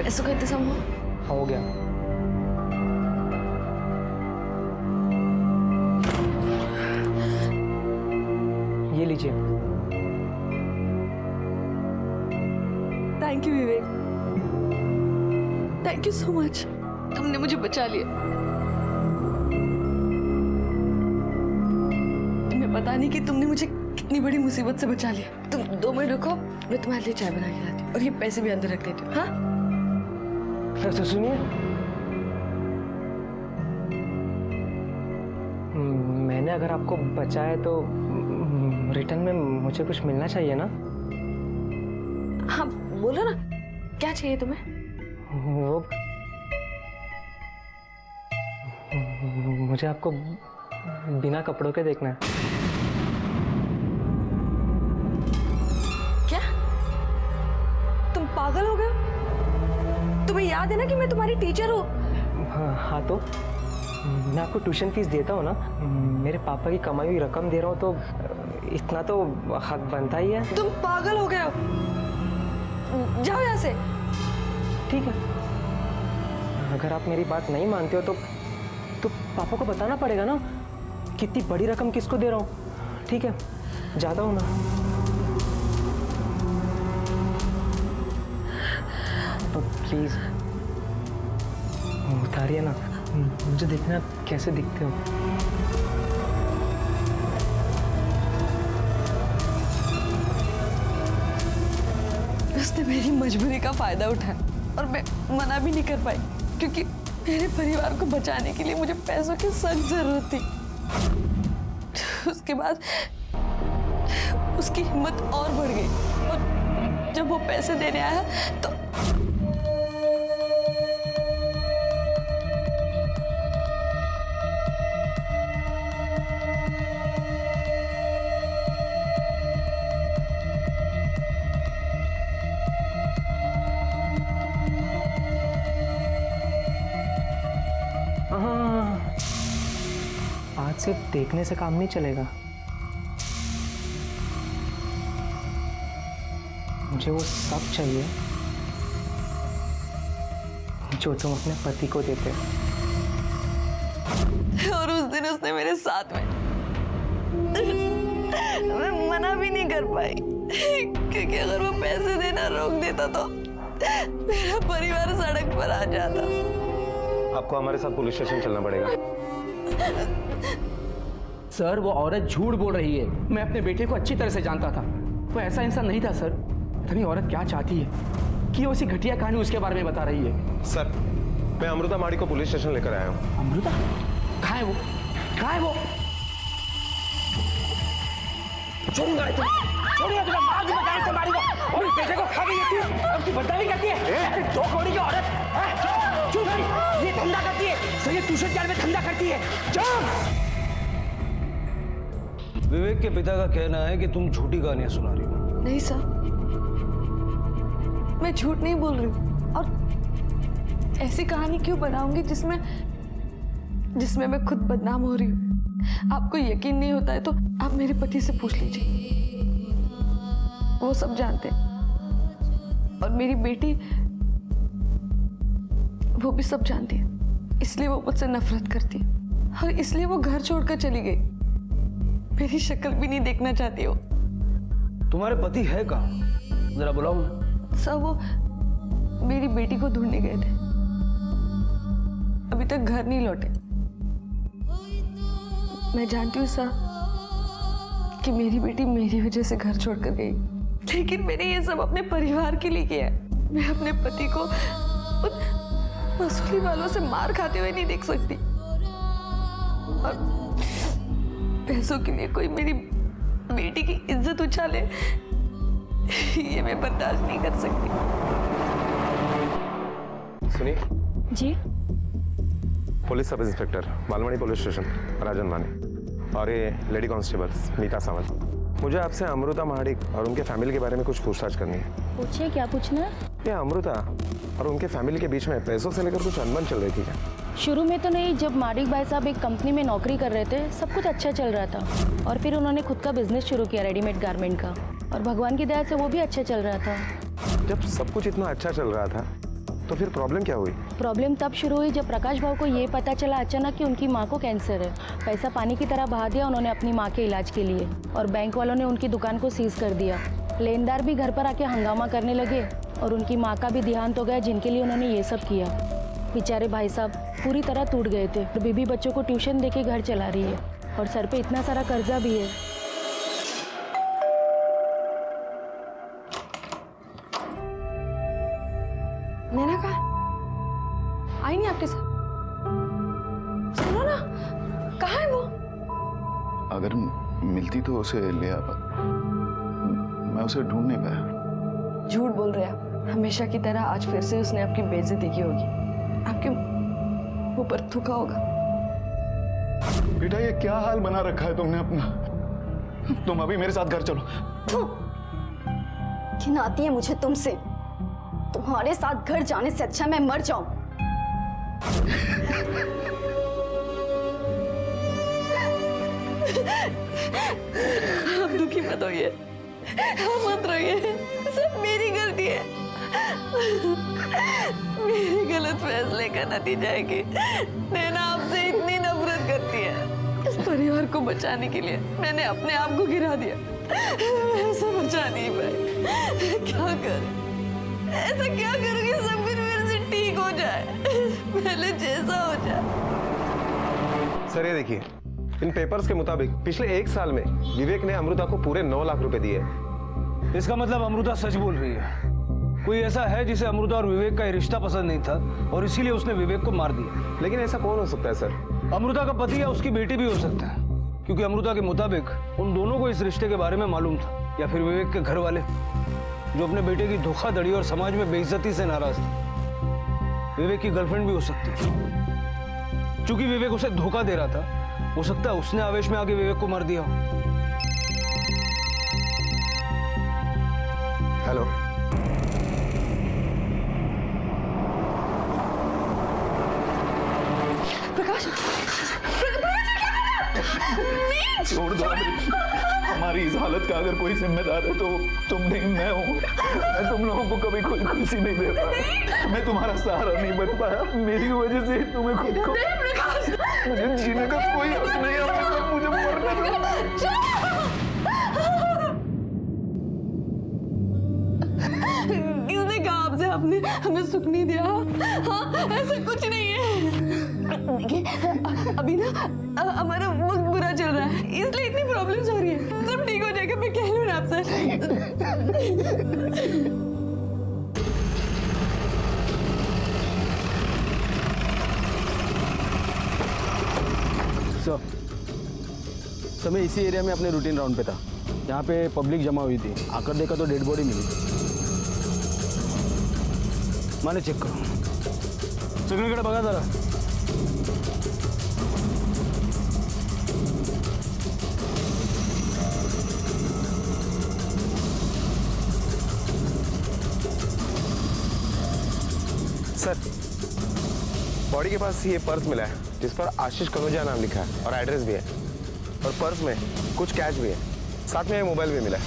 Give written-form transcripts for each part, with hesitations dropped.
पैसों का इंतजाम हुआ? हो गया। ये लीजिए। Thank you Vivek, thank you so much. तुमने मुझे बचा लिया। तुम्हें पता नहीं कि तुमने मुझे कितनी बड़ी मुसीबत से बचा लिया। तुम 2 मिनट रुको, मैं तुम्हारे लिए चाय बना के लाती हूँ और ये पैसे भी अंदर रख देती हूँ। हाँ तो सुनिए, मैंने अगर आपको बचाया तो रिटर्न में मुझे कुछ मिलना चाहिए ना? हाँ बोलो ना, क्या चाहिए तुम्हें? वो मुझे आपको बिना कपड़ों के देखना है। क्या तुम पागल हो गए हो? तुम्हें याद है ना कि मैं तुम्हारी टीचर हूँ। हाँ तो मैं आपको ट्यूशन फीस देता हूँ ना। मेरे पापा की कमाई हुई रकम दे रहा हूँ तो इतना तो हक बनता ही है। तुम पागल हो गए हो, जाओ यहाँ से। ठीक है, अगर आप मेरी बात नहीं मानते हो तो पापा को बताना पड़ेगा ना कितनी बड़ी रकम किसको दे रहा हूँ। ठीक है, जाता हूँ मैं। तो प्लीज उतारिए ना, मुझे देखना कैसे दिखते हो। उसने मेरी मजबूरी का फायदा उठाया और मैं मना भी नहीं कर पाई, क्योंकि मेरे परिवार को बचाने के लिए मुझे पैसों की सख्त जरूरत थी। उसके बाद उसकी हिम्मत और बढ़ गई और जब वो पैसे देने आया तो आज सिर्फ देखने से काम नहीं चलेगा। मुझे वो सब चाहिए जो तुम अपने पति को देते हो। और उस दिन उसने मेरे साथ में, मैं मना भी नहीं कर पाई, क्योंकि अगर वो पैसे देना रोक देता तो मेरा परिवार सड़क पर आ जाता। आपको हमारे साथ पुलिस स्टेशन चलना पड़ेगा। सर वो औरत झूठ बोल रही है। मैं अपने बेटे को अच्छी तरह से जानता था, वो ऐसा इंसान नहीं था सर। तभी औरत क्या चाहती है कि वो उसी घटिया कहानी उसके बारे में बता रही है। सर, मैं अमृता माड़ी को पुलिस स्टेशन लेकर आया हूँ। अमृता? कहाँ है वो? कहाँ है वो? छोड़ूंगा तुम, छोड़ूंगा तुम्हें, मार दूंगा गाड़ी से मारूंगा। और इस बेटे को खा गई है तू, अब तू बदतमीजी करती है। दो कौड़ी की औरत, चुप, ये धंधा करती है, सर ये ट्यूशन क्लास में धंधा करती है। चुप। विवेक के पिता का कहना है कि तुम झूठी कहानियां सुना रही हो। नहीं सर, मैं झूठ नहीं बोल रही हूँ। और ऐसी कहानी क्यों बनाऊंगी जिसमें मैं खुद बदनाम हो रही हूँ। आपको यकीन नहीं होता है तो आप मेरे पति से पूछ लीजिए, वो सब जानते हैं। और मेरी बेटी, वो भी सब जानती है, इसलिए वो मुझसे नफरत करती है और इसलिए वो घर छोड़कर चली गई। मेरी शक्ल भी नहीं देखना चाहती हो। तुम्हारे पति है कहाँ? जरा बुलाओ ना। सर वो मेरी बेटी को ढूंढने गए थे, अभी तक घर नहीं लौटे। मैं जानती हूँ सर कि मेरी बेटी मेरी वजह से घर छोड़कर गई, लेकिन मैंने ये सब अपने परिवार के लिए किया है। मैं अपने पति को उन वसूली वालों से मार खाते हुए नहीं देख सकती, और पैसों के लिए कोई मेरी बेटी की इज्जत उछाले, ये मैं बर्दाश्त नहीं कर सकती। सुनिए जी, police sub inspector, Malwadi police station, Rajan Mane, और ये लेडी कांस्टेबल मीता सावंत। मुझे आपसे अमृता महाडिक और उनके फैमिली के बारे में कुछ पूछताछ करनी है। पूछिए, क्या पूछना है? ये अमृता और उनके फैमिली के बीच में पैसों से लेकर कुछ अनबन चल रही थी क्या? शुरू में तो नहीं, जब माडिक भाई साहब एक कंपनी में नौकरी कर रहे थे, सब कुछ अच्छा चल रहा था। और फिर उन्होंने खुद का बिजनेस शुरू किया, रेडीमेड गारमेंट का, और भगवान की दया से वो भी अच्छा चल रहा था। जब सब कुछ इतना अच्छा चल रहा था तो फिर प्रॉब्लम क्या हुई? प्रॉब्लम तब शुरू हुई जब प्रकाश भाव को ये पता चला अचानक कि उनकी माँ को कैंसर है। पैसा पानी की तरह बहा दिया उन्होंने अपनी माँ के इलाज के लिए, और बैंक वालों ने उनकी दुकान को सीज कर दिया। लेनदार भी घर पर आके हंगामा करने लगे और उनकी माँ का भी देहांत हो गया, जिनके लिए उन्होंने ये सब किया। बेचारे भाई साहब पूरी तरह टूट गए थे। और बीबी बच्चों को ट्यूशन देके घर चला रही है और सर पे इतना सारा कर्जा भी है। नैना कहाँ? आई नहीं आपके साथ? सुनो ना, कहाँ है वो? अगर मिलती तो उसे ले आता। मैं उसे ढूंढ नहीं पाया। झूठ बोल रहे आप। हमेशा की तरह आज फिर से उसने आपकी बेइज्जती की होगी, आपके मुंह पर थूका होगा। बेटा ये क्या हाल बना रखा है तुमने अपना। तुम अभी मेरे साथ घर चलो। घिन आती है मुझे तुमसे। तुम्हारे साथ घर जाने से अच्छा मैं मर जाऊं। आप दुखी मत होइए, आप मत रोइए, सब मेरी गलती है। मेरी गलत फैसले का नतीजा है कि नैना आपसे इतनी नफरत करती है। इस परिवार को बचाने के लिए मैंने अपने आप को गिरा दिया। ऐसा बचा नहीं पाई। क्या करूं? ऐसा क्या करूं कि सब कुछ मेरे से ठीक हो जाए, पहले जैसा हो जाए। सर ये देखिए, इन पेपर्स के मुताबिक पिछले 1 साल में विवेक ने अमृता को पूरे 9 लाख रुपए दिए। इसका मतलब अमृता सच बोल रही है। कोई ऐसा है जिसे अमृता और विवेक का ये रिश्ता पसंद नहीं था और इसीलिए उसने विवेक को मार दिया। लेकिन ऐसा कौन हो सकता है सर? अमृता का पति या उसकी बेटी भी हो सकता है, क्योंकि अमृता के मुताबिक उन दोनों को इस रिश्ते के बारे में मालूम था। या फिर विवेक के घर वाले जो अपने बेटे की धोखाधड़ी और समाज में बेइज्जती से नाराज थे। विवेक की गर्लफ्रेंड भी हो सकती है। चूंकि विवेक उसे धोखा दे रहा था, हो सकता है उसने आवेश में आके विवेक को मार दिया हो। हेलो, प्रकाश, छोड़ दो। हमारी इस हालत का अगर कोई जिम्मेदार है तो तुम नहीं, मैं हूँ। मैं तुम लोगों को कभी कोई खुशी नहीं दे पाया। मैं तुम्हारा सहारा नहीं बन पाया। मेरी वजह से तुम्हें खुद को मुझे जीने का कोई हक नहीं है। मुझे मरना किसने कहा आपसे आपने हमें सुख नहीं दिया? हाँ, ऐसा कुछ नहीं है। देखिए अभी ना हमारा वक्त बुरा चल रहा है, इसलिए इतनी प्रॉब्लम्स हो रही है। सब ठीक हो जाएगा, मैं कह रही हूँ ना आपसे। मैं इसी एरिया में अपने रूटीन राउंड पे था। यहाँ पे पब्लिक जमा हुई थी। आकर देखा तो डेड बॉडी मिली। मैंने चेक करो, सगळीकडे बघा जरा। सर बॉडी के पास ये पर्स मिला है जिस पर आशीष कनोजिया नाम लिखा है और एड्रेस भी है, और पर्स में कुछ कैश भी है, साथ में मोबाइल भी मिला है।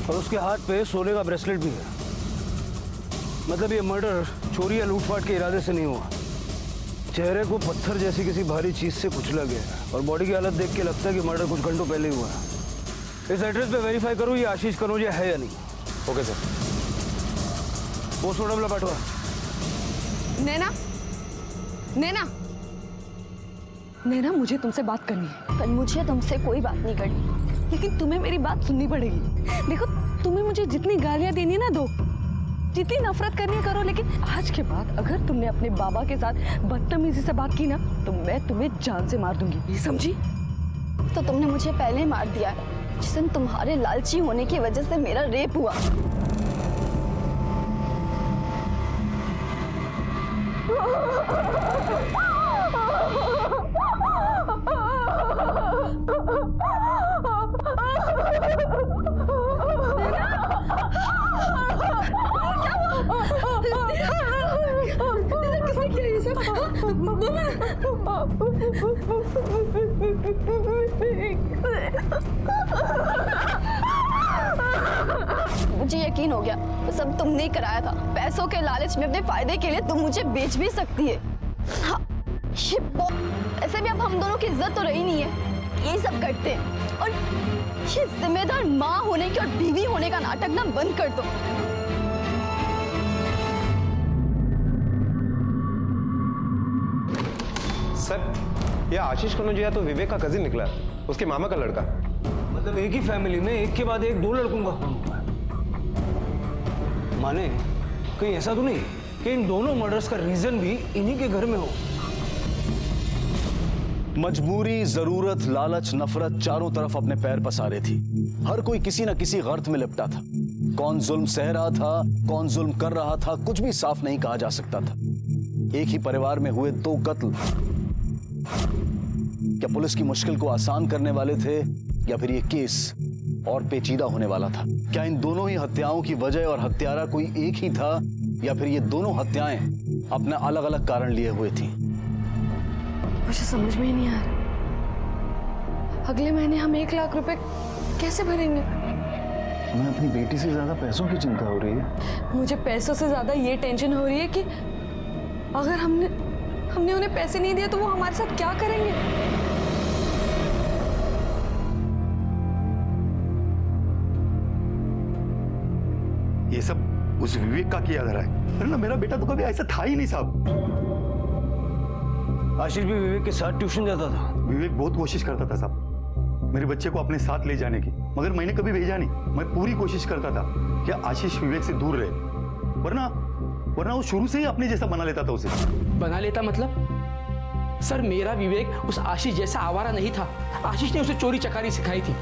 और उसके हाथ पे सोने का ब्रेसलेट भी है। मतलब ये मर्डर चोरी या लूटपाट के इरादे से नहीं हुआ। चेहरे को पत्थर जैसी किसी भारी चीज से कुचला गया है और बॉडी की हालत देख के लगता है कि मर्डर कुछ घंटों पहले ही हुआ है। इस एड्रेस पे वेरीफाई करूँ ये आशीष कनोजिया है या नहीं। Okay sir. पोस्टमार्टमला पाठवा। नैना, नैना, नैना, मुझे तुमसे बात करनी है। पर मुझे तुमसे कोई बात नहीं करनी। लेकिन तुम्हें मेरी बात सुननी पड़ेगी। देखो, तुम्हें मुझे जितनी गालियां देनी है ना दो, जितनी नफरत करनी है करो, लेकिन आज के बाद अगर तुमने अपने बाबा के साथ बदतमीजी से बात की ना तो मैं तुम्हें जान से मार दूंगी, समझी? तो तुमने मुझे पहले मार दिया जिस दिन तुम्हारे लालची होने की वजह से मेरा रेप हुआ। किसने किया ये सब? मुझे यकीन हो गया वो सब तुमने ही कराया था। पैसों के लालच में अपने फायदे के लिए तुम मुझे बेच भी सकती है। हाँ, ऐसे भी अब हम दोनों की इज्जत तो रही नहीं है, यही सब करते हैं। और ये जिम्मेदार माँ होने की और बीवी होने का नाटक ना बंद कर दो। सर, ये आशीष कनौजिया तो विवेक का कजिन निकला, उसके मामा का लड़का। मतलब एक ही फैमिली में एक के बाद एक 2 लड़कों का खून हुआ है। माने कहीं ऐसा तो नहीं कि इन दोनों मर्डर्स का रीजन भी इन्हीं के घर में हो? मजबूरी, जरूरत, लालच, नफरत चारों तरफ अपने पैर पसारे थी। हर कोई किसी न किसी गर्त में लिपटा था। कौन जुल्म सह रहा था, कौन जुल्म कर रहा था, कुछ भी साफ नहीं कहा जा सकता था। एक ही परिवार में हुए 2 कत्ल क्या पुलिस की मुश्किल को आसान करने वाले थे, या फिर ये केस और पेचीदा होने वाला था? क्या इन दोनों ही हत्याओं की वजह और हत्यारा कोई एक ही था, या फिर ये दोनों हत्याएं अपने अलग अलग कारण लिए हुए थी? मुझे समझ में ही नहीं आ रहा। अगले महीने हम 1 लाख रुपए कैसे भरेंगे? मैं अपनी बेटी से ज्यादा पैसों की चिंता हो रही है। मुझे पैसों से ज्यादा ये टेंशन हो रही है कि अगर हमने उन्हें पैसे नहीं दिए तो वो हमारे साथ क्या करेंगे? ये सब उस विवेक का किया जा रहा है। अरे ना, मेरा बेटा तो कभी ऐसा था ही नहीं साहब। आशीष भी विवेक के साथ ट्यूशन जाता था। विवेक बहुत कोशिश करता था साहब मेरे बच्चे को अपने साथ ले जाने की, मगर मैंने कभी भेजा नहीं। मैं पूरी कोशिश करता था कि आशीष विवेक से दूर रहे, वरना वो शुरू से ही अपने जैसा बना लेता था उसे। बना लेता मतलब? सर, मेरा विवेक उस आशीष जैसा आवारा नहीं था। आशीष ने उसे चोरी चकारी सिखाई थी,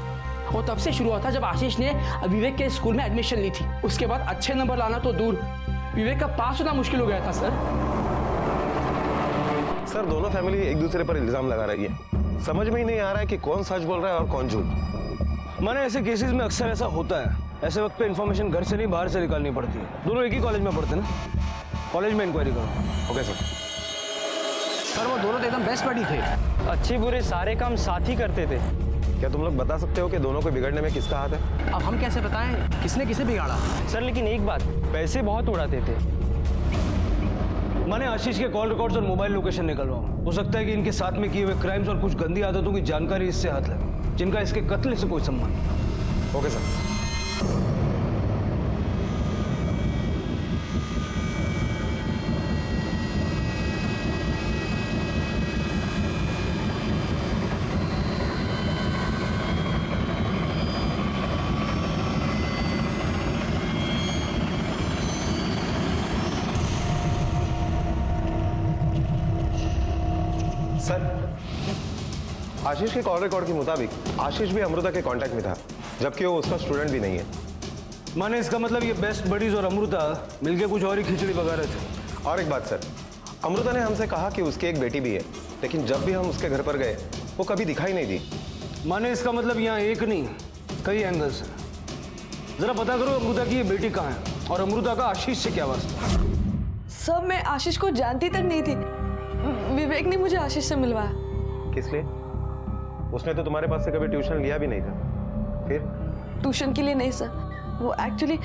और तब से शुरू हुआ था जब आशीष ने विवेक के स्कूल में एडमिशन ली थी। उसके बाद अच्छे नंबर लाना तो दूर, विवेक का पास होना मुश्किल हो गया था। सर, दोनों फैमिली एक दूसरे पर इल्जाम लगा रही है। समझ में ही नहीं आ रहा है कि कौन सच बोल रहा है और कौन झूठ। माने ऐसे केसेस में अक्सर ऐसा होता है। ऐसे वक्त पे इन्फॉर्मेशन घर से नहीं बाहर से निकालनी पड़ती है। दोनों एक ही कॉलेज में पढ़ते ना, कॉलेज में इंक्वायरी करो। Okay sir. सर, वो दोनों तो एकदम बेस्ट बडी थे। अच्छे बुरे सारे काम साथ ही करते थे। क्या तुम लोग बता सकते हो कि दोनों को बिगड़ने में किसका हाथ है? अब हम कैसे बताएं किसने किसे बिगाड़ा? सर लेकिन एक बात, पैसे बहुत उड़ाते थे। मैंने आशीष के कॉल रिकॉर्ड्स और मोबाइल लोकेशन निकलवाऊं। हो सकता है कि इनके साथ में किए हुए क्राइम्स और कुछ गंदी आदतों की जानकारी इससे हाथ लगे, जिनका इसके कत्ल से कोई संबंध नहीं। Okay sir. सर, आशीष के कॉल रिकॉर्ड के मुताबिक आशीष भी अमृता के कांटेक्ट में था, जबकि वो उसका स्टूडेंट भी नहीं है। माने इसका मतलब ये बेस्ट बडीज और अमृता मिलके कुछ और ही खिचड़ी पका रहे थे। और एक बात सर, अमृता ने हमसे कहा कि उसकी एक बेटी भी है, लेकिन जब भी हम उसके घर पर गए वो कभी दिखाई नहीं दी। माने इसका मतलब यहाँ एक नहीं कई एंगल्स हैं। जरा पता करो अमृता की ये बेटी कहाँ है और अमृता का आशीष से क्या वास्ता। सब मैं आशीष को जानती तक नहीं थी। विवेक ने मुझे आशीष से मिलवाया। किस लिए? उसने तो तुम्हारे पास से कभी ट्यूशन लिया भी नहीं था। फिर? ट्यूशन के लिए नहीं सर, वो एक्चुअली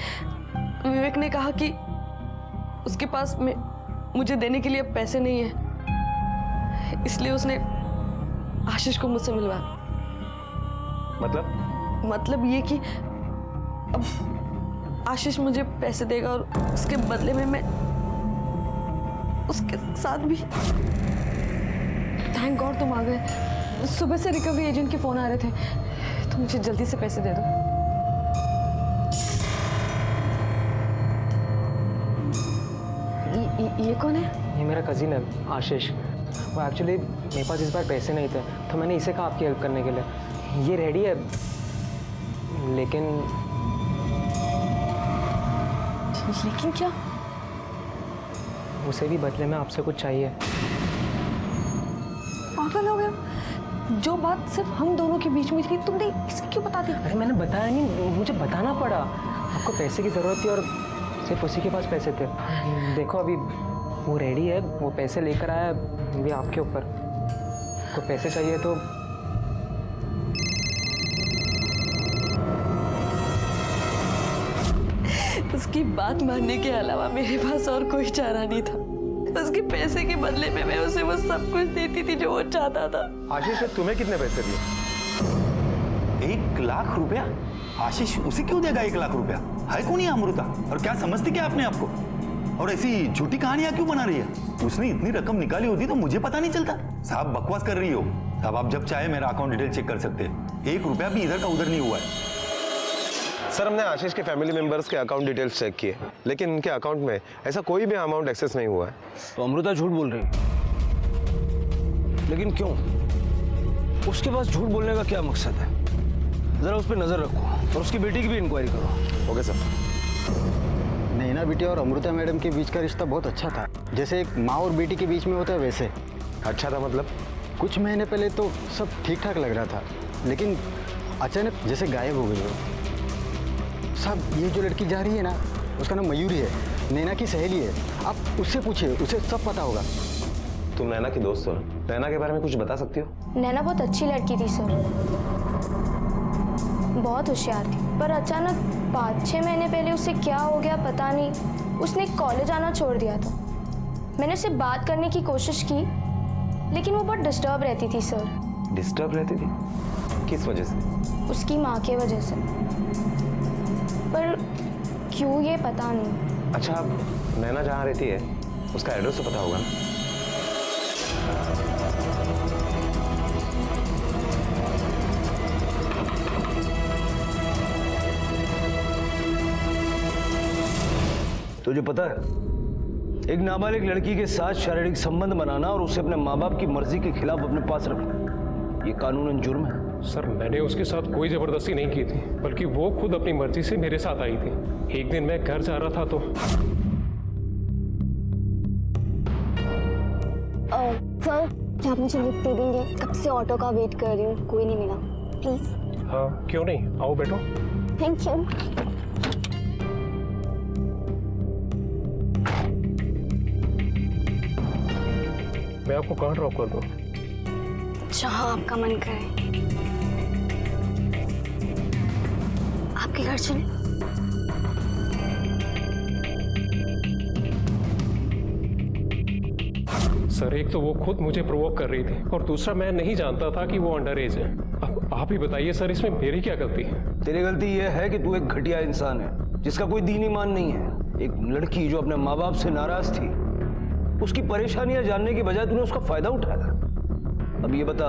विवेक ने कहा कि उसके पास में मुझे देने के लिए अब पैसे नहीं है, इसलिए उसने आशीष को मुझसे मिलवाया। मतलब ये कि अब आशीष मुझे पैसे देगा और उसके बदले में मैं उसके साथ भी। थैंक गॉड तुम आ गए। सुबह से रिकवरी एजेंट के फोन आ रहे थे, तो मुझे जल्दी से पैसे दे दो। ये कौन है? ये मेरा कजिन है आशीष। वो एक्चुअली मेरे पास इस बार पैसे नहीं थे, तो मैंने इसे कहा आपकी हेल्प करने के लिए। ये रेडी है, लेकिन क्या? उसे भी बदले में आपसे कुछ चाहिए। पागल हो गया? जो बात सिर्फ हम दोनों के बीच में थी तुमने इसे क्यों बता दी? अरे मैंने बताया नहीं, मुझे बताना पड़ा। आपको पैसे की ज़रूरत थी और सिर्फ उसी के पास पैसे थे। देखो अभी वो रेडी है, वो पैसे लेकर आया, भी आपके ऊपर। को पैसे चाहिए तो उसकी बात मानने के अलावा मेरे पास और कोई चारा नहीं था। उसके पैसे के बदले में मैं उसे वो सब कुछ देती थी जो वो चाहता था। आशीष ने तुम्हें कितने पैसे दिए? 1 लाख रुपया? आशीष उसे क्यों देगा 1 लाख रुपया? है कौन ये अमृता? और क्या समझती क्या अपने आप को? और ऐसी झूठी कहानियां क्यों बना रही है? उसने इतनी रकम निकाली होती तो मुझे पता नहीं चलता। साहब बकवास कर रही हो। साहब आप जब चाहे मेरा अकाउंट डिटेल चेक कर सकते हैं। 1 रुपया भी इधर का उधर नहीं हुआ है। सर हमने आशीष के फैमिली मेंबर्स के अकाउंट डिटेल्स चेक किए, लेकिन उनके अकाउंट में ऐसा कोई भी अमाउंट एक्सेस नहीं हुआ है। तो अमृता झूठ बोल रही है, लेकिन क्यों? उसके पास झूठ बोलने का क्या मकसद है? जरा उस पर नजर रखो और उसकी बेटी की भी इंक्वायरी करो। Okay sir. नैना बेटी और अमृता मैडम के बीच का रिश्ता बहुत अच्छा था, जैसे एक माँ और बेटी के बीच में होता है वैसे। अच्छा था मतलब? कुछ महीने पहले तो सब ठीक ठाक लग रहा था, लेकिन अचानक जैसे गायब हो गई हो। साहब ये जो लड़की जा रही है ना, उसका नाम मयूरी है, नैना की सहेली है। आप उससे पूछिए, उसे सब पता होगा। तुम नैना की दोस्त हो, नैना के बारे में कुछ बता सकती हो? नैना बहुत अच्छी लड़की थी सर, बहुत होशियार थी, पर अचानक 5-6 महीने पहले उसे क्या हो गया पता नहीं, उसने कॉलेज आना छोड़ दिया था। मैंने उससे बात करने की कोशिश की, लेकिन वो बहुत डिस्टर्ब रहती थी सर। डिस्टर्ब रहती थी? किस वजह से? उसकी माँ के वजह से, पर क्यों ये पता नहीं। अच्छा, अब नैना जहाँ रहती है उसका एड्रेस तो पता होगा ना? तुझे पता है, एक नाबालिग लड़की के साथ शारीरिक संबंध बनाना और उसे अपने माँ बाप की मर्जी के खिलाफ अपने पास रखना, ये कानूनन जुर्म है। सर मैंने उसके साथ कोई जबरदस्ती नहीं की थी, बल्कि वो खुद अपनी मर्जी से मेरे साथ आई थी। एक दिन मैं घर जा रहा था तो सर क्या आप मुझे लिफ्ट दे देंगे? कब से ऑटो का वेट कर रही हूँ, कोई नहीं मिला, प्लीज। हाँ क्यों नहीं, आओ बैठो। Thank you. मैं आपको कहाँ ड्रॉप कर दूँ? जहाँ आपका मन करे। आपके घर चले। सर एक तो वो खुद मुझे प्रोवोक कर रही थी, और दूसरा मैं नहीं जानता था कि वो अंडर एज है। अब आप ही बताइए सर, इसमें मेरी क्या गलती है? तेरी गलती यह है कि तू एक घटिया इंसान है जिसका कोई दीन ईमान नहीं है। एक लड़की जो अपने माँ बाप से नाराज थी, उसकी परेशानियां जानने की बजाय तूने उसका फायदा उठाया। अब ये बता,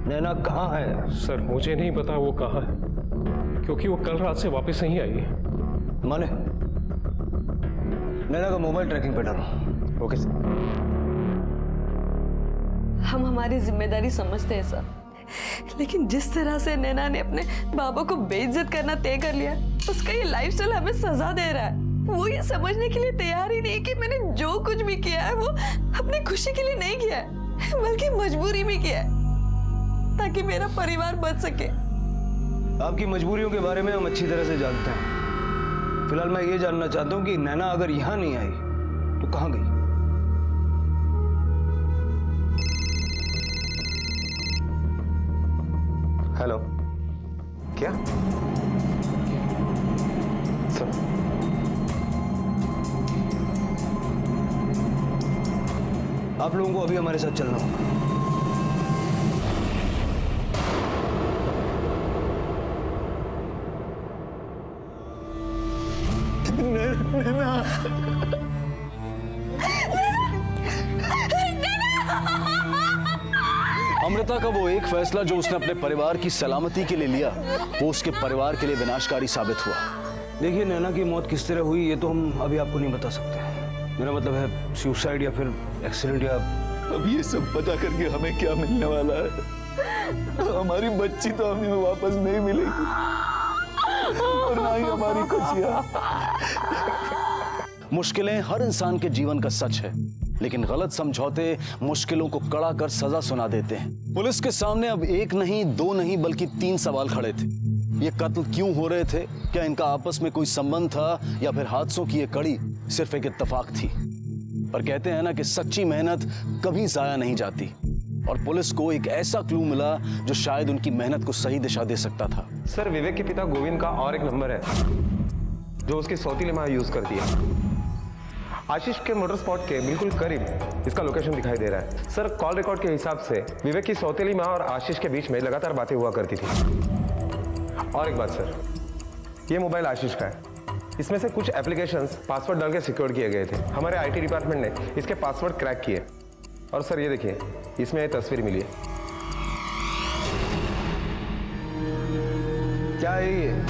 नैना कहाँ है? सर मुझे नहीं पता वो कहाँ है, क्योंकि वो कल रात से वापस नहीं आई है। माने नैना का मोबाइल ट्रैकिंग पे डालो। Okay sir. हम हमारी जिम्मेदारी समझते हैं सर, लेकिन जिस तरह से नैना ने अपने बाबा को बेइज्जत करना तय कर लिया, उसका ये लाइफस्टाइल हमें सजा दे रहा है। वो ये समझने के लिए तैयार ही नहीं कि मैंने जो कुछ भी किया है वो अपनी खुशी के लिए नहीं किया है, बल्कि मजबूरी में किया है, ताकि मेरा परिवार बच सके। आपकी मजबूरियों के बारे में हम अच्छी तरह से जानते हैं। फिलहाल मैं ये जानना चाहता हूँ कि नैना अगर यहाँ नहीं आई तो कहाँ गई? हेलो, क्या सर? आप लोगों को अभी हमारे साथ चलना होगा। अमृता का वो एक फैसला जो उसने अपने परिवार की सलामती के लिए लिया, वो उसके परिवार के लिए विनाशकारी साबित हुआ। देखिए, नैना की मौत किस तरह हुई ये तो हम अभी आपको नहीं बता सकते। मेरा मतलब है सुसाइड या फिर एक्सीडेंट या... अब ये सब पता करके हमें क्या मिलने वाला है? हमारी बच्ची तो हमें वापस नहीं मिलेगी, और ना ही हमारी खुशियां। मुश्किलें हर इंसान के जीवन का सच है, लेकिन गलत समझौते मुश्किलों को कड़ा कर सजा सुना देते हैं। पुलिस के सामने अब 1 नहीं 2 नहीं बल्कि 3 सवाल खड़े थे। ये कत्ल क्यों हो रहे थे? क्या इनका आपस में कोई संबंध था, या फिर हादसों की ये कड़ी सिर्फ एक इत्तेफाक थी? पर कहते हैं ना कि सच्ची मेहनत कभी जाया नहीं जाती, और पुलिस को एक ऐसा क्लू मिला जो शायद उनकी मेहनत को सही दिशा दे सकता था। सर विवेक के पिता गोविंद का और एक नंबर है, जो उसकी सौतीली माँ यूज करती है। आशीष के मोटर स्पॉट के बिल्कुल करीब इसका लोकेशन दिखाई दे रहा है। सर, कॉल रिकॉर्ड के हिसाब से विवेक की सौतेली माँ और आशीष के बीच में लगातार बातें हुआ करती थी। और एक बात सर, ये मोबाइल आशीष का है। इसमें से कुछ एप्लीकेशंस पासवर्ड डाल के सिक्योर किए गए थे। हमारे आईटी डिपार्टमेंट ने इसके पासवर्ड क्रैक किए। और सर ये देखिए, इसमें ये तस्वीर मिली है। क्या है ये?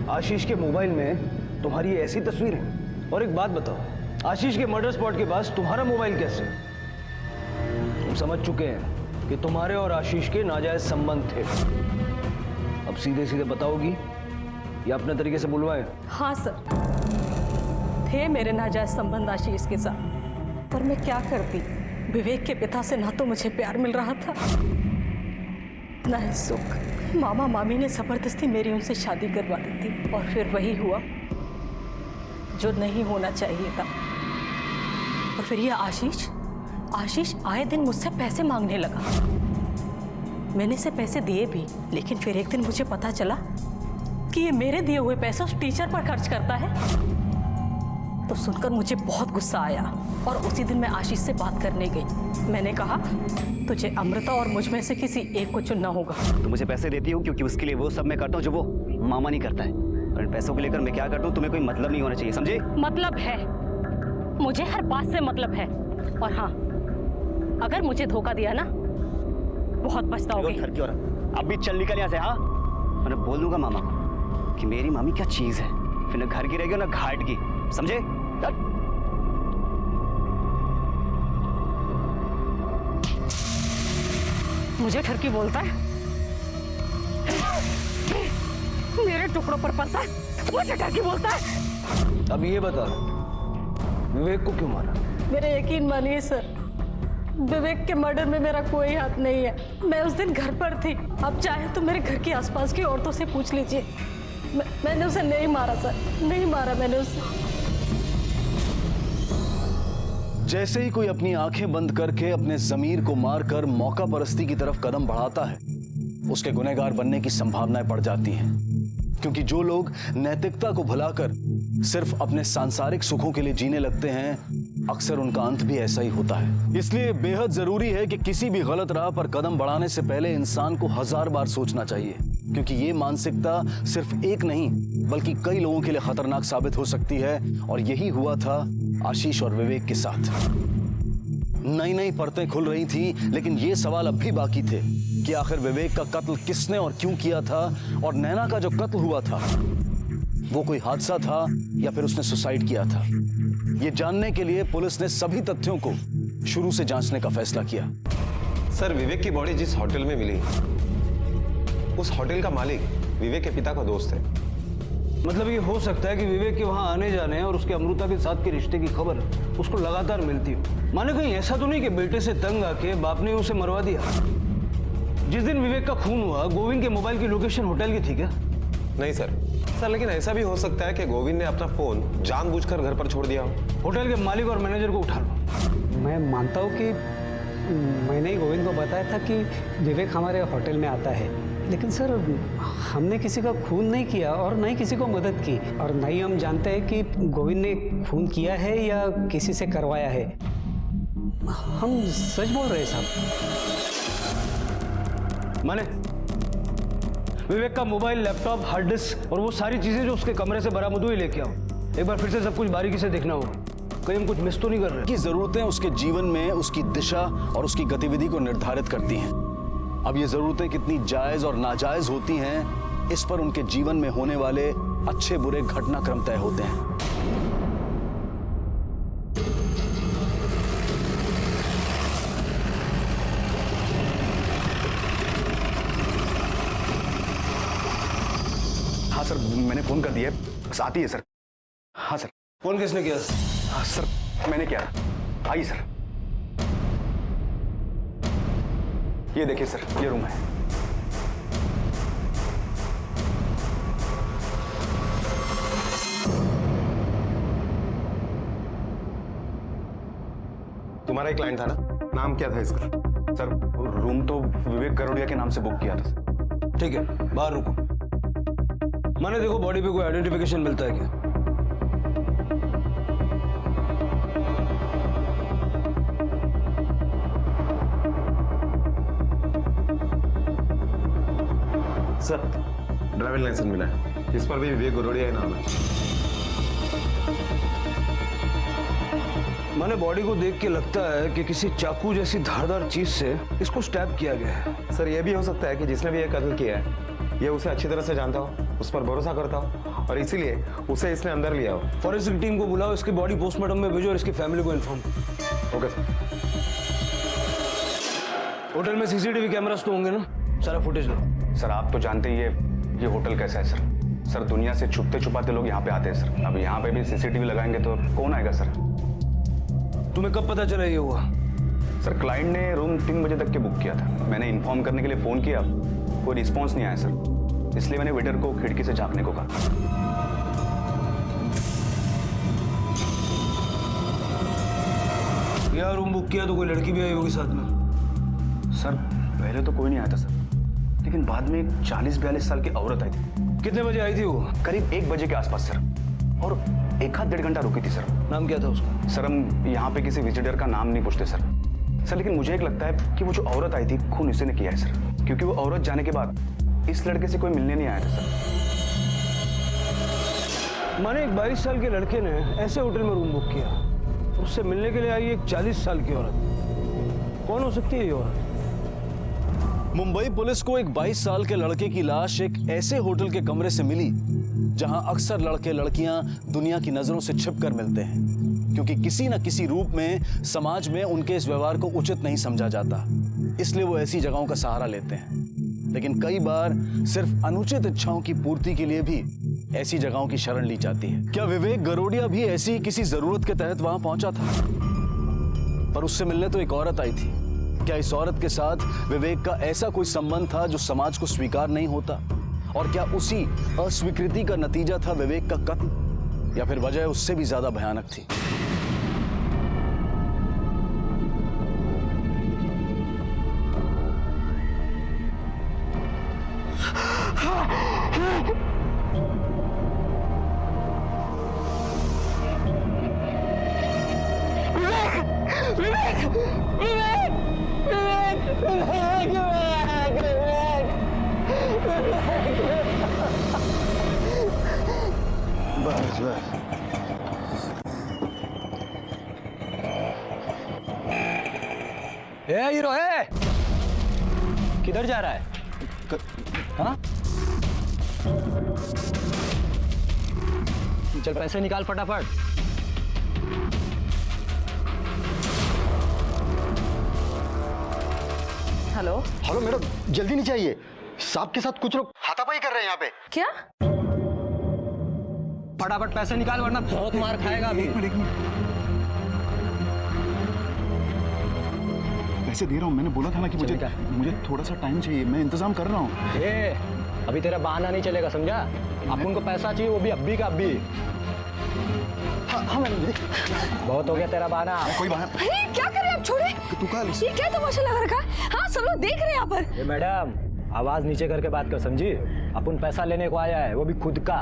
आशीष के मोबाइल में तुम्हारी ये ऐसी तस्वीर है? और एक बात बताओ, आशीष के मर्डर स्पॉट के पास तुम्हारा मोबाइल कैसे? तुम समझ चुके हैं कि तुम्हारे और आशीष के नाजायज संबंध थे। अब सीधे सीधे बताओगी या अपने तरीके से बुलवाए? हाँ सर, थे मेरे नाजायज संबंध आशीष के साथ, पर मैं क्या करती। विवेक के पिता से ना तो मुझे प्यार मिल रहा था, ना ही सुख। मामा मामी ने जबरदस्ती मेरी उनसे शादी करवा दी थी, और फिर वही हुआ जो नहीं होना चाहिए था। और फिर ये आशीष आए दिन मुझसे पैसे मांगने लगा। मैंने इसे पैसे दिए भी, लेकिन फिर एक दिन मुझे पता चला कि ये मेरे दिए हुए पैसे उस टीचर पर खर्च करता है। तो सुनकर मुझे बहुत गुस्सा आया और उसी दिन मैं आशीष से बात करने गई। मैंने कहा, तुझे अमृता और मुझ में से किसी एक को चुनना होगा। तो मुझे पैसे देती हूँ क्योंकि उसके लिए वो सब मैं करता हूँ जो वो मामा नहीं करता है। और इन पैसों को लेकर मैं क्या करता हूँ तुम्हें कोई मतलब नहीं होना चाहिए, समझे? मतलब है, मुझे हर बात से मतलब है। और हाँ, अगर मुझे धोखा दिया ना, बहुत पछताओगे। घर की औरत, अब भी चल निकल यहाँ से। हाँ, मैं बोल दूंगा मामा को कि मेरी मामी क्या चीज है, फिर न घर की रहेगी ना घाट की, समझे? मुझे ठरकी बोलता है, मेरे टुकड़ों पर पड़ता है, मुझे ठरकी बोलता है। अब ये बता, विवेक को क्यों मारा? मेरे यकीन मानिए सर, विवेक के मर्डर में मेरा कोई हाथ नहीं है। मैं उस दिन घर पर थी। अब चाहे तो मेरे घर के आसपास की औरतों से पूछ लीजिए। मैंने उसे नहीं मारा सर, नहीं मारा मैंने उसे। जैसे ही कोई अपनी आंखें बंद करके अपने जमीर को मारकर मौका परस्ती की तरफ कदम बढ़ाता है, उसके गुनहगार बनने की संभावनाएं बढ़ जाती हैं। क्योंकि जो लोग नैतिकता को भुलाकर सिर्फ अपने सांसारिक सुखों के लिए जीने लगते हैं, अक्सर उनका अंत भी ऐसा ही होता है। इसलिए बेहद जरूरी है कि किसी भी गलत राह पर कदम बढ़ाने से पहले इंसान को 1000 बार सोचना चाहिए, क्योंकि ये मानसिकता सिर्फ एक नहीं बल्कि कई लोगों के लिए खतरनाक साबित हो सकती है। और यही हुआ था आशीष और विवेक के साथ। नई नई परतें खुल रही थी, लेकिन ये सवाल अब भी बाकी थे कि आखिर विवेक का कत्ल किसने और क्यों किया था, और नैना का जो कत्ल हुआ था वो कोई हादसा था या फिर उसने सुसाइड किया था। ये जानने के लिए पुलिस ने सभी तथ्यों को शुरू से जांचने का फैसला किया। सर, विवेक की बॉडी जिस होटल में मिली, उस होटल का मालिक विवेक के पिता का दोस्त है। मतलब ये हो सकता है कि विवेक के वहां आने जाने और उसके अमृता के साथ के रिश्ते की खबर उसको लगातार मिलती हो। माने कहीं ऐसा तो नहीं कि बेटे से तंग आके बाप ने उसे मरवा दिया? जिस दिन विवेक का खून हुआ, गोविंद के मोबाइल की लोकेशन होटल की थी क्या? नहीं सर, लेकिन ऐसा भी हो सकता है कि गोविंद ने अपना फोन जानबूझकर घर पर छोड़ दिया हो। होटल के मालिक और मैनेजर को उठा लो। मैं मानता हूँ कि मैंने ही गोविंद को बताया था कि विवेक हमारे होटल में आता है, लेकिन सर हमने किसी का खून नहीं किया और न ही किसी को मदद की, और न ही हम जानते हैं कि गोविंद ने खून किया है या किसी से करवाया है। हम सच बोल रहे हैं साहब। माने विवेक का मोबाइल, लैपटॉप, हार्ड डिस्क और वो सारी चीजें जो उसके कमरे से बरामद हुई लेके आओ। एक बार फिर से सब कुछ बारीकी से देखना होगा, कहीं हम कुछ मिस तो नहीं कर रहे। की जरूरतें उसके जीवन में उसकी दिशा और उसकी गतिविधि को निर्धारित करती हैं। अब ये जरूरतें कितनी जायज और नाजायज होती हैं, इस पर उनके जीवन में होने वाले अच्छे बुरे घटनाक्रम तय होते हैं। हाँ सर, मैंने फोन कर दिया, बस आती है सर। हाँ सर। फोन किसने किया? हाँ सर, मैंने किया। आइए सर। ये देखिए सर, ये रूम है। तुम्हारा एक क्लाइंट था ना, नाम क्या था इसका? सर, रूम तो विवेक करोड़िया के नाम से बुक किया था सर। ठीक है, बाहर रुको। माने देखो बॉडी पे कोई आइडेंटिफिकेशन मिलता है क्या? सर ड्राइविंग लाइसेंस मिला है, इस पर भी विवेक गरोड़िया नाम है। माने बॉडी को देख के लगता है कि किसी चाकू जैसी धारदार चीज से इसको स्टैब किया गया है। सर ये भी हो सकता है कि जिसने भी ये कत्ल किया है ये उसे अच्छी तरह से जानता हो, उस पर भरोसा करता हो और इसीलिए उसे इसने अंदर लिया हो। फॉरेंसिक टीम को बुलाओ, इसकी बॉडी पोस्टमार्टम में भेजो और इसकी फैमिली को इन्फॉर्म। Okay sir. होटल में सीसीटीवी कैमरास तो होंगे ना, सारा फुटेज लो। सर आप तो जानते ही है ये होटल कैसा है सर। सर दुनिया से छुपते छुपाते लोग यहाँ पे आते हैं सर। अब यहाँ पे भी सीसीटीवी लगाएंगे तो कौन आएगा सर? तुम्हें कब पता चला ये हुआ? सर क्लाइंट ने रूम 3 बजे तक के बुक किया था। मैंने इन्फॉर्म करने के लिए फोन किया, कोई रिस्पॉन्स नहीं आया सर, इसलिए मैंने वेटर को खिड़की से झांकने को कहा। यार रूम बुक किया तो कोई लड़की भी आई होगी साथ में? सर पहले तो कोई नहीं आया था सर, लेकिन बाद में एक 40-42 साल की औरत आई थी। कितने बजे आई थी वो? करीब 1 बजे के आसपास सर, और 1-1.5 घंटा रुकी थी सर। नाम क्या था उसका? सर हम यहाँ पे किसी विजिटर का नाम नहीं पूछते सर। सर लेकिन मुझे एक लगता है कि वो जो औरत आई थी खून इसी ने किया है सर, क्योंकि वो औरत जाने के बाद इस लड़के से कोई मिलने नहीं आया था सर। माने एक 22 साल के लड़के ने ऐसे होटल में रूम बुक किया, उससे मिलने के लिए आई एक 40 साल की औरत। कौन हो सकती है ये औरत? मुंबई पुलिस को एक 22 साल के लड़के की लाश एक ऐसे होटल के कमरे से मिली जहां अक्सर लड़के लड़कियां दुनिया की नजरों से छिपकर मिलते हैं, क्योंकि किसी न किसी रूप में समाज में उनके इस व्यवहार को उचित नहीं समझा जाता, इसलिए वो ऐसी जगहों का सहारा लेते हैं। लेकिन कई बार सिर्फ अनुचित इच्छाओं की पूर्ति के लिए भी ऐसी जगहों की शरण ली जाती है। क्या विवेक गरोड़िया भी ऐसी किसी जरूरत के तहत वहां पहुंचा था? पर उससे मिलने तो एक औरत आई थी। क्या इस औरत के साथ विवेक का ऐसा कोई संबंध था जो समाज को स्वीकार नहीं होता? और क्या उसी अस्वीकृति का नतीजा था विवेक का कत्ल, या फिर वजह उससे भी ज्यादा भयानक थी? बस बस। ए हीरो है, किधर जा रहा है? हाँ? चल पैसे निकाल फटाफट। हेलो हेलो मैडम, जल्दी नहीं चाहिए, साहब के साथ कुछ लोग हाथापाई कर रहे हैं यहाँ पे। क्या? फटाफट पैसे निकाल वरना बहुत मार खाएगा अभी। पैसे दे रहा हूँ, मैंने बोला था ना कि मुझे थोड़ा सा टाइम चाहिए, मैं इंतजाम कर रहा हूँ। अभी तेरा बहाना नहीं चलेगा, समझा? अपन को पैसा चाहिए, वो भी अब्बी का अब्बी। हाँ मैडम, बहुत हो गया तेरा बहाना। कोई बहाना? अरे क्या कर रहे हैं आप? छोड़े। तू कहा ये क्या तमाशा लगा रखा है? हाँ सब लोग देख रहे हैं यहाँ पर। मैडम आवाज नीचे करके बात कर, समझी? अपन पैसा लेने को आया है, वो भी खुद का।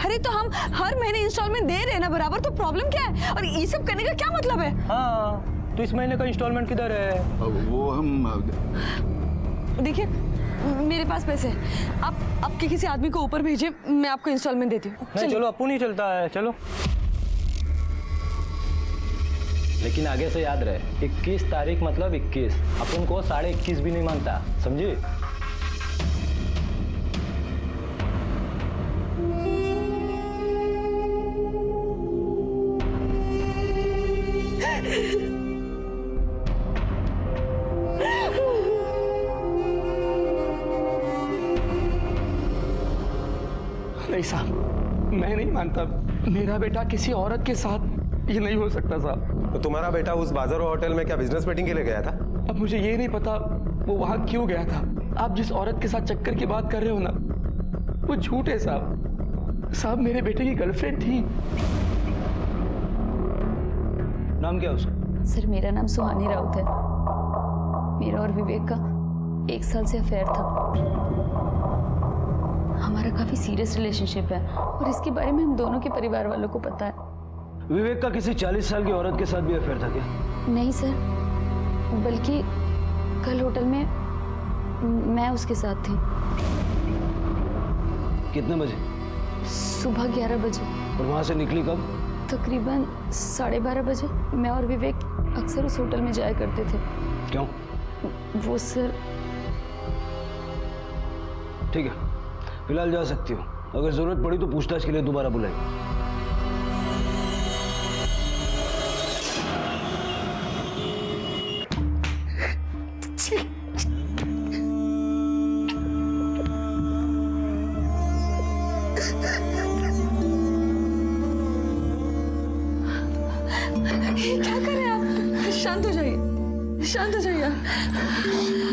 अरे तो हम हर महीने इंस्टॉलमेंट दे रहे हैं ना बराबर, तो प्रॉब्लम क्या है? और ये सब करने का क्या मतलब है? हाँ तो इस महीने का इंस्टॉलमेंट किधर है? वो हम देखिए मेरे पास पैसे हैं, आप आपके किसी आदमी को ऊपर भेजिए, मैं आपको इंस्टॉलमेंट देती हूँ। नहीं चलो, अपन ही चलता है, चलो। लेकिन आगे से याद रहे, 21 तारीख मतलब 21, अपन को 21.5 भी नहीं मांगता, समझी? नहीं साहब, मैं नहीं मानता, मेरा बेटा किसी औरत के साथ ये नहीं हो सकता साहब। तो तुम्हारा बेटा उस बाजारो होटल में क्या बिजनेस मीटिंग के लिए गया था? अब मुझे ये नहीं पता वो वहां क्यों गया था। आप जिस औरत के साथ चक्कर की बात कर रहे हो ना, वो झूठ है साहब। साहब मेरे बेटे की गर्लफ्रेंड थी। नाम क्या उसका? सर मेरा नाम सुहानी राउत है। मेरा और विवेक का 1 साल से अफेयर था। हमारा काफ़ी सीरियस रिलेशनशिप है और इसके बारे में हम दोनों के परिवार वालों को पता है। विवेक का किसी 40 साल की औरत के साथ भी अफेयर था क्या? नहीं सर, बल्कि कल होटल में मैं उसके साथ थी। कितने बजे? सुबह 11 बजे। और वहां से निकली कब? तकरीबन 12:30 बजे। मैं और विवेक अक्सर उस होटल में जाया करते थे। क्यों? वो सर, ठीक है, फिलहाल जा सकती हो। अगर जरूरत पड़ी तो पूछताछ के लिए दोबारा बुलाई। ये क्या कर रहे हैं आप? शांत हो जाइए, शांत हो जाइए।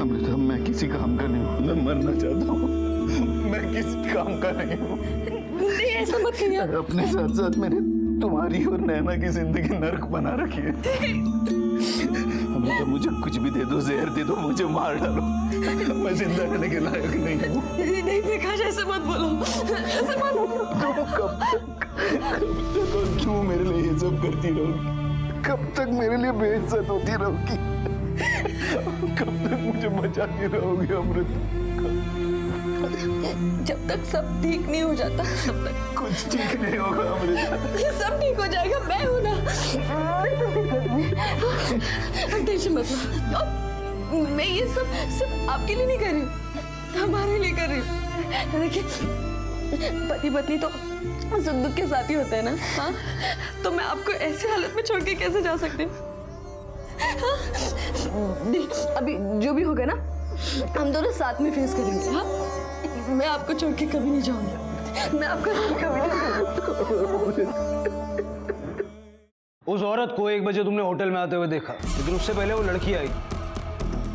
अमृता, मैं किसी काम का नहीं हूँ, मैं मरना चाहता हूँ। मैं किसी काम का नहीं हूँ। नहीं, ऐसा मत कहिए। अपने साथ साथ मैंने तुम्हारी और नैना की जिंदगी नर्क बना रखी है। अमृता, मुझे कुछ भी दे दो, जहर दे दो, मुझे मार डालो, मैं जिंदा रहने के लायक नहीं हूँ। नहीं प्रकाश, ऐसा मत बोलो, ऐसा मत बोलो। कब तक और क्यों मेरे लिए ये सब करती रहोगी? कब तक मेरे लिए बेइज्जत होती रहोगी? कब तक मुझे बचाती रहोगी अमृता? जब तक सब ठीक नहीं हो जाता तब तक। कुछ ठीक नहीं होगा अमृता। सब ठीक हो जाएगा, मैं हूं ना। टेंशन मत लो। मैं ये सब आपके लिए नहीं कर रही हूँ, हमारे लिए कर रही हूँ। देखिए, पति पत्नी तो सुख दुख के साथ ही होते हैं ना। हाँ, तो मैं आपको ऐसी हालत में छोड़ के कैसे जा सकती हूँ? हाँ? नहीं, अभी जो भी होगा ना, हम दोनों साथ में फेस करेंगे। हाँ, मैं आपको छोड़ के कभी नहीं जाऊंगी। मैं आपको कभी नहीं। उस औरत को 1 बजे तुमने होटल में आते हुए देखा, लेकिन उससे पहले वो लड़की आई,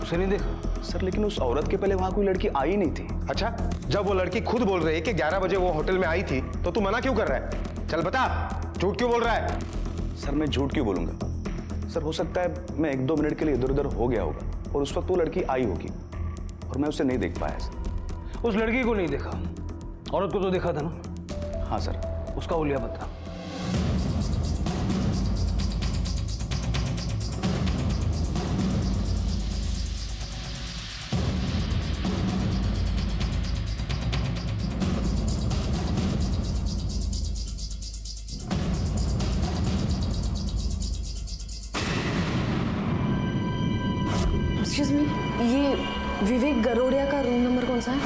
उसे नहीं देखा? सर, लेकिन उस औरत के पहले वहां कोई लड़की आई नहीं थी। अच्छा, जब वो लड़की खुद बोल रही है कि 11 बजे वो होटल में आई थी, तो तू मना क्यों कर रहा है? चल बता, झूठ क्यों बोल रहा है? सर, मैं झूठ क्यों बोलूंगा? सर, हो सकता है मैं 1-2 मिनट के लिए इधर उधर हो गया होगा और उस वक्त वो लड़की आई होगी और मैं उसे नहीं देख पाया। सर, उस लड़की को नहीं देखा, औरत को तो देखा था ना? हाँ सर। उसका हुलिया बता। एक्सक्यूज मी, ये विवेक गरोड़िया का रूम नंबर कौन सा है?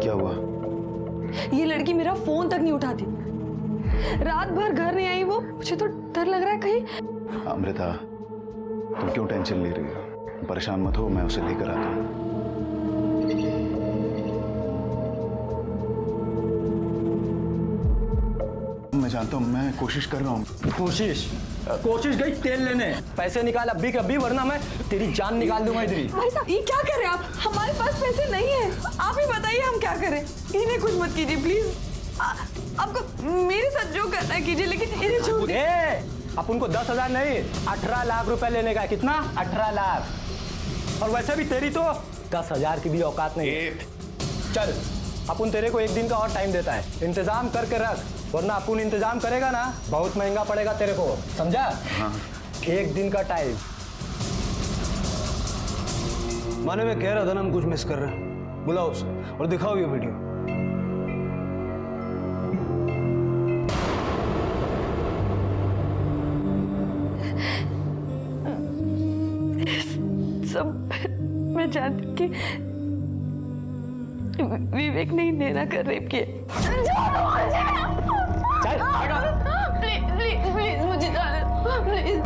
क्या हुआ? ये लड़की मेरा फोन तक नहीं उठाती, रात भर घर नहीं आई वो। मुझे तो डर लग रहा है कहीं। अमृता, तुम क्यों टेंशन ले रही हो? परेशान मत हो, मैं उसे लेकर आता हूँ। मैं जानता हूँ, मैं कोशिश कर रहा हूँ। कोशिश गई तेल लेने। पैसे निकाल अभी के अभी, वरना मैं तेरी जान निकाल दूंगा इधर ही। भाई साहब, ये क्या कर रहे हैं आप? हमारे पास पैसे नहीं है, आप ही बताइए हम क्या करें। इन्हें कुछ मत कीजिए प्लीज। आपको मेरे साथ जो करना है कीजिए, लेकिन इन्हें छोड़ दीजिए। अपन को 10,000 नहीं 18 लाख रुपए लेने का है। कितना? 18 लाख। और वैसे भी तेरी तो 10,000 की भी औकात नहीं है। चल, अपन तेरे को 1 दिन का और टाइम देता है, इंतजाम करके रख, वरना अपन इंतजाम करेगा ना बहुत महंगा पड़ेगा तेरे को, समझा? हाँ। 1 दिन का टाइम। माने मैं कह रहा था ना, हम कुछ मिस कर रहे हैं। बुलाओ उसे और दिखाओ ये वीडियो। सब मैं जानती कि विवेक नहीं नैना का रेप किया। प्लीज प्लीज प्लीज मुझे जाने दो, प्लीज।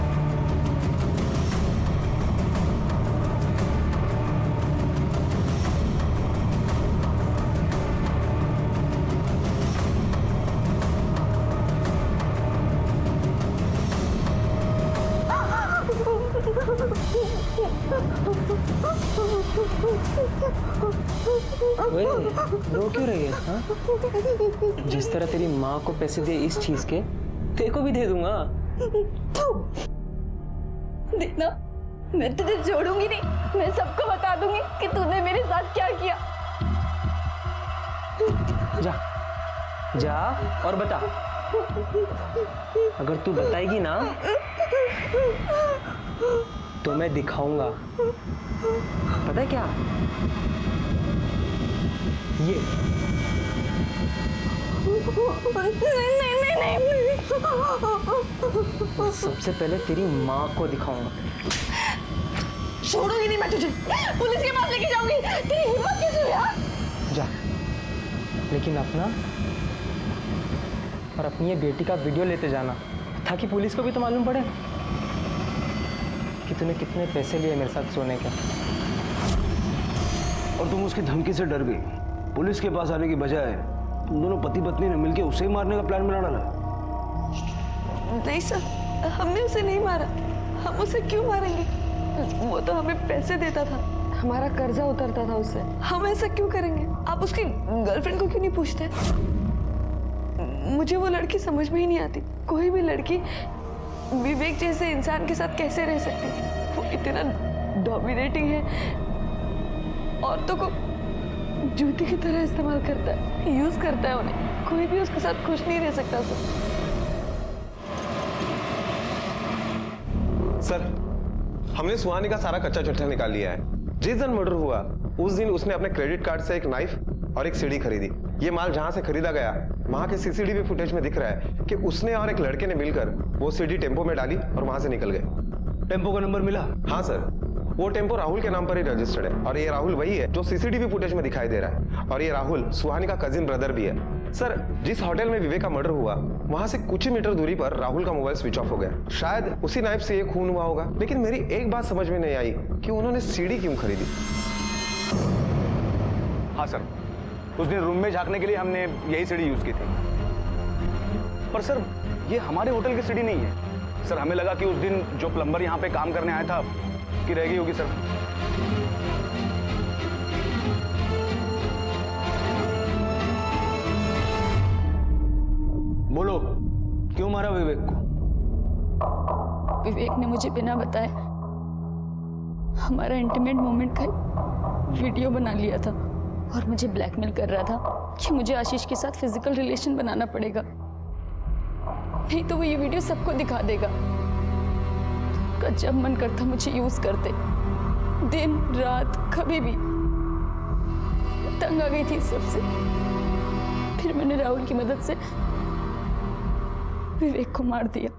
रो क्यों रही है? हाँ? जिस तरह तेरी माँ को पैसे दिए इस चीज के, तेरे को भी दे दूंगा। देखना, मैं तुझे छोड़ूंगी नहीं। मैं सबको बता दूंगी कि तूने मेरे साथ क्या किया। जा जा और बता। अगर तू बताएगी ना तो मैं दिखाऊंगा। पता है क्या? ये नहीं। सबसे पहले तेरी माँ को दिखाऊंगा। छोड़ूंगी नहीं मैं तुझे। पुलिस के पास लेके जाऊंगी। तेरी हिम्मत कैसे हुई यार? जा, लेकिन अपना और अपनी ये बेटी का वीडियो लेते जाना, ताकि पुलिस को भी तो मालूम पड़े कि तूने कितने पैसे लिए मेरे साथ सोने के। और तुम उसकी धमकी से डर गई। पुलिस के पास आने की बजाय तुम दोनों पति पत्नी ने मिलकर उसे ही मारने का प्लान बना डाला। नहीं सर, हमने उसे नहीं मारा। हम उसे क्यों मारेंगे? वो तो हमें पैसे देता था, हमारा कर्जा उतरता था उससे। हम ऐसा क्यों करेंगे? आप उसकी गर्लफ्रेंड को क्यों नहीं पूछते? मुझे वो लड़की समझ में ही नहीं आती। कोई भी लड़की विवेक जैसे इंसान के साथ कैसे रह सकती है? वो इतना डोमिनेटिंग है, औरतों को जूती की तरह इस्तेमाल करता है, यूज करता है उन्हें। कोई भी उसके साथ खुश नहीं रह सकता सर, हमने सुहानी का सारा कच्चा चिट्ठा निकाल लिया है। जिस दिन मर्डर हुआ उस दिन उसने अपने क्रेडिट कार्ड से एक नाइफ और एक सीढ़ी खरीदी। ये माल जहां से खरीदा गया, वहां के सीसीटीवी फुटेज में दिख रहा है कि उसने और एक लड़के ने मिलकर वो सीढ़ी टेम्पो में डाली और वहां से निकल गए। टेम्पो का नंबर मिला? हाँ सर, वो टेम्पो राहुल के नाम पर ही रजिस्टर्ड है और ये राहुल वही है जो सीसीटीवी फुटेज में दिखाई दे रहा है। और ये राहुल सुहानी का कजिन ब्रदर भी है। सर, जिस होटल में विवेक का मर्डर हुआ वहां से कुछ ही मीटर दूरी पर राहुल का मोबाइल स्विच ऑफ हो गया। शायद उसी नाइफ से ये खून हुआ होगा। लेकिन मेरी एक बात समझ में नहीं आई कि उन्होंने सीढ़ी क्यों खरीदी। हाँ सर, उस दिन रूम में झांकने के लिए हमने यही सीढ़ी यूज की थी। पर सर, ये हमारे होटल की सीढ़ी नहीं है। सर, हमें लगा कि उस दिन जो प्लम्बर यहाँ पे काम करने आया था कि रह गई होगी सर। बोलो, क्यों मारा विवेक को? विवेक ने मुझे बिना बताए हमारा इंटीमेट मोमेंट का वीडियो बना लिया था और मुझे ब्लैकमेल कर रहा था कि मुझे आशीष के साथ फिजिकल रिलेशन बनाना पड़ेगा, नहीं तो वो ये वीडियो सबको दिखा देगा। का जब मन करता मुझे यूज करते, दिन रात कभी भी। तंग आ गई थी सबसे। फिर मैंने राहुल की मदद से विवेक को मार दिया।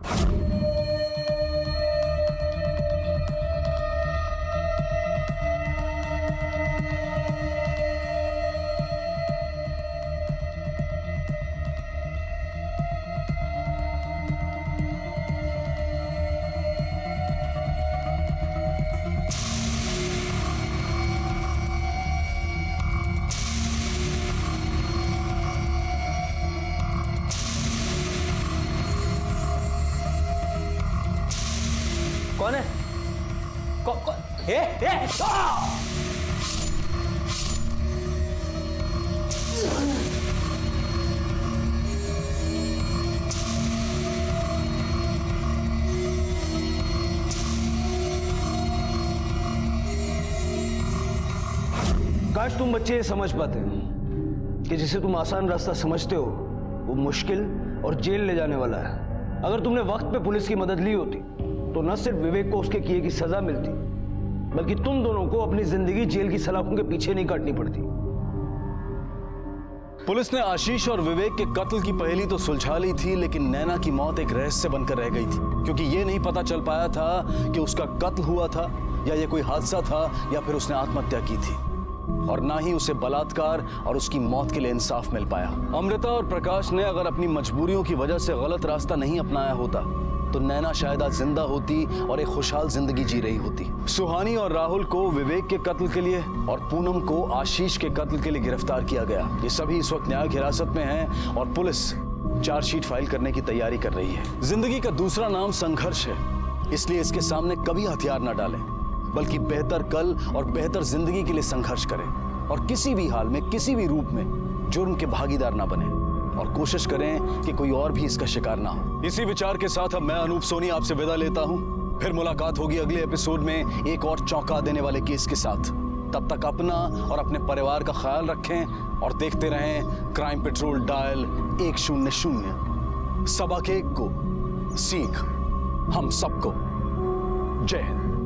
कौन है? काश तुम बच्चे ये समझ पाते कि जिसे तुम आसान रास्ता समझते हो वो मुश्किल और जेल ले जाने वाला है। अगर तुमने वक्त पे पुलिस की मदद ली होती तो न सिर्फ विवेक को उसके किए की सजा मिलती, बल्कि तुम दोनों को अपनी जिंदगी जेल की सलाखों के पीछे नहीं काटनी पड़ती। पुलिस ने आशीष और विवेक के कत्ल की पहेली तो सुलझा ली थी, लेकिन नैना की मौत एक रहस्य बनकर रह गई थी, क्योंकि ये नहीं पता चल पाया था कि उसका कत्ल हुआ था या ये कोई हादसा था या फिर उसने आत्महत्या की थी। और ना ही उसे बलात्कार और उसकी मौत के लिए इंसाफ मिल पाया। अमृता और प्रकाश ने अगर अपनी मजबूरियों की वजह से गलत रास्ता नहीं अपनाया होता तो नैना शायद आज जिंदा होती और एक खुशहाल जिंदगी जी रही होती। सुहानी और राहुल को विवेक के कत्ल के लिए और पूनम को आशीष के कत्ल के लिए गिरफ्तार किया गया। ये सभी इस वक्त न्यायिक हिरासत में हैं और पुलिस चार्जशीट फाइल करने की तैयारी कर रही है। जिंदगी का दूसरा नाम संघर्ष है, इसलिए इसके सामने कभी हथियार न डालें। बल्कि बेहतर कल और बेहतर जिंदगी के लिए संघर्ष करें और किसी भी हाल में, किसी भी रूप में जुर्म के भागीदार ना बने और कोशिश करें कि कोई और भी इसका शिकार ना हो। इसी विचार के साथ अब मैं अनूप सोनी आपसे विदा लेता हूं। फिर मुलाकात होगी अगले एपिसोड में एक और चौंका देने वाले केस के साथ। तब तक अपना और अपने परिवार का ख्याल रखें और देखते रहें क्राइम पेट्रोल डायल 100। सबक एक को सीख हम सबको। जय हिंद।